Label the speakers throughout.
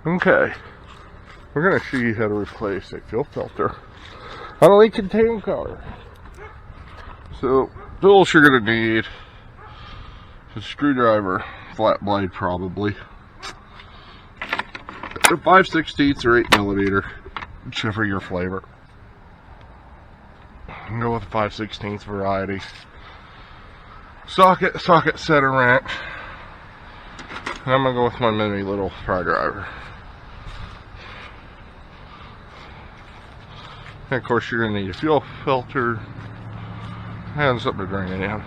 Speaker 1: Okay, we're going to show you how to replace a fuel filter on a Lincoln Town Car. So, tools you're going to need a screwdriver, flat blade probably, or 5/16 or 8mm, whichever your flavor. I'm going to go with the 5/16 variety. Socket center wrench, and I'm going to go with my mini little pry driver. And of course you're going to need a fuel filter and something to drain it in.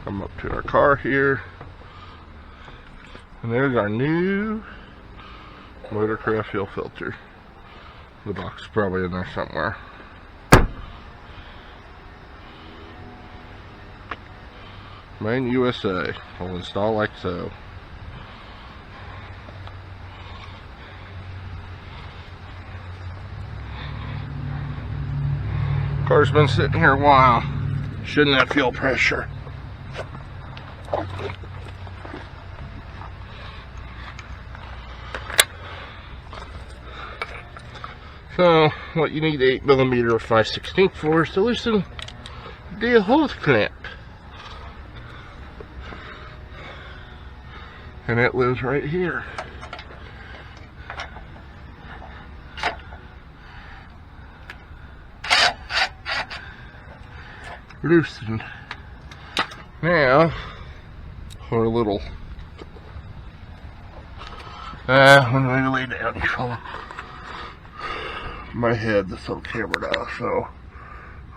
Speaker 1: Come up to our car here, and there's our new Motorcraft fuel filter. The box is probably in there somewhere. Made in USA. Will install like so. Car's been sitting here a while. Shouldn't have fuel pressure. So, what you need 8mm or 5/16 for is to loosen the hose clamp. And it lives right here. Loosened. Now, for a little, when I lay down, you follow my head, this little camera now. So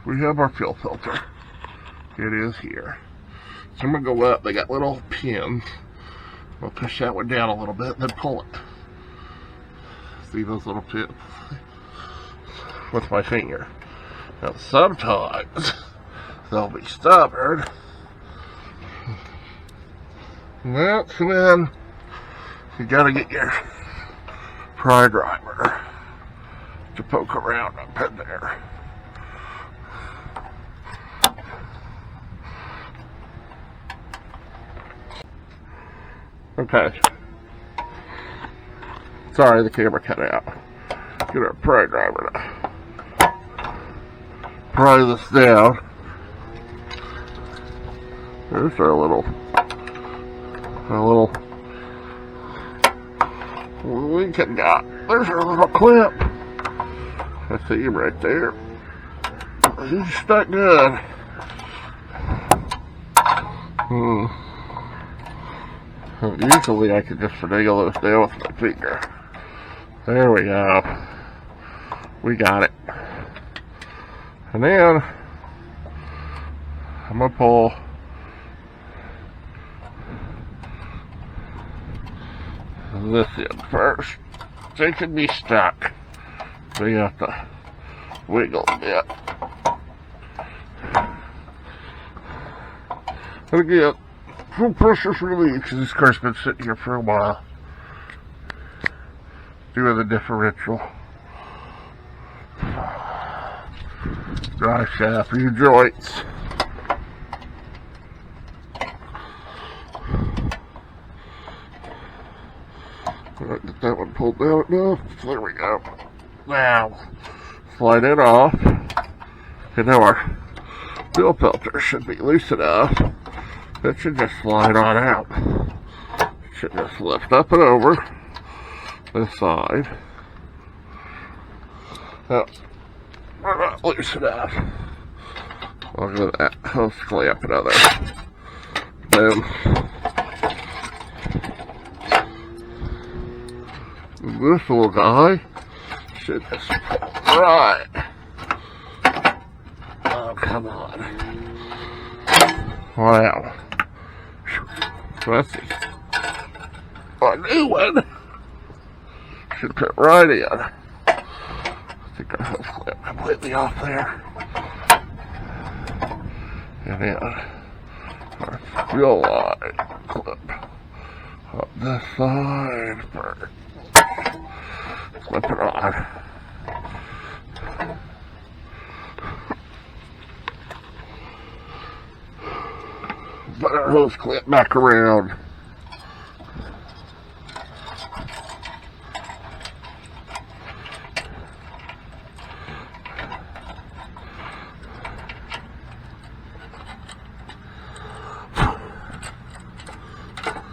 Speaker 1: we have our fuel filter. It is here. So I'm gonna go up. They got little pins. I'll push that one down a little bit, and then pull it. See those little pins with my finger. Now sometimes they'll be stubborn. That's when you gotta get your pry driver to poke around up in there. Okay. Sorry, the camera cut out. Get our pry driver to pry this down. There's our little Lincoln got. There's our little clip. I see him right there. He's stuck good. Usually I could just finagle this down with my finger. There we go. We got it. And then I'm gonna pull this in first. They can be stuck. So you have to wiggle a bit. And again, full pressure's relieved because this car's been sitting here for a while. Doing the differential. Drive shaft, new joints. Alright, get that one pulled down enough. There we go. Now, slide it off. And now our fuel filter should be loose enough. It should just slide on out. It should just lift up and over this side. Now, we're not loose enough. Look at that. Let's clamp it out there. Boom. This little guy should just right. Oh, come on. Wow. Let's see. A new one should fit right in. I think our hose clamp completely off there. And then our fuel line clip up this side first. Flip it on. Put our hose clip back around.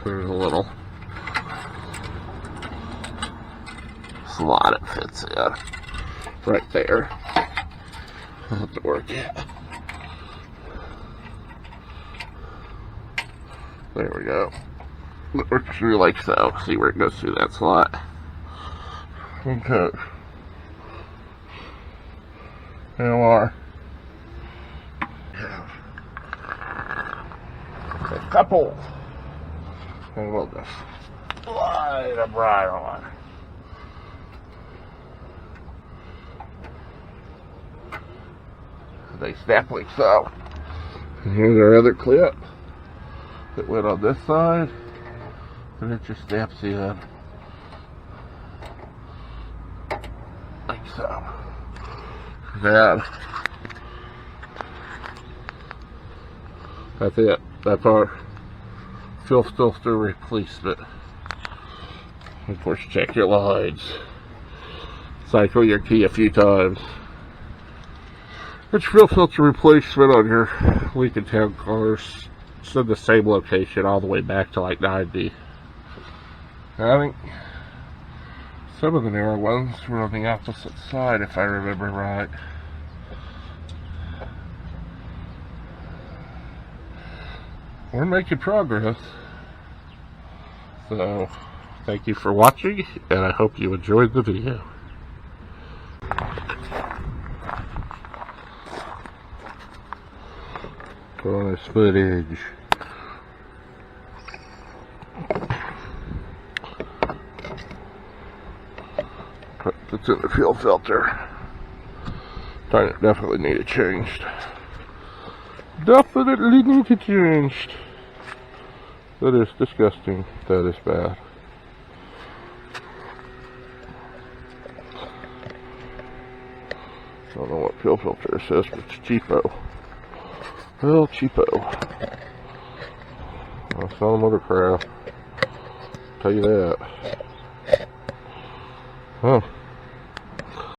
Speaker 1: There's a little slot it fits in right there. I'll have to work it. There we go. It works through like so. See where it goes through that slot. Okay. There we are. A couple. And we'll just slide them right on. They snap like so. And here's our other clip that went on this side, and it just snaps in like so. Then that's it. That's our fill filter replacement. Of course, check your lines. Cycle your key a few times. It's fill filter replacement on your Lincoln Town cars. It's in the same location all the way back to like 90. I think some of the newer ones were on the opposite side, if I remember right. We're making progress. So, thank you for watching, and I hope you enjoyed the video. Bonus footage. It's in the fuel filter. Definitely need it changed. Definitely need it changed. That is disgusting. That is bad. I don't know what fuel filter it says, but it's cheapo. Well, cheapo. I'll sell motorcraft. Tell you that. Huh.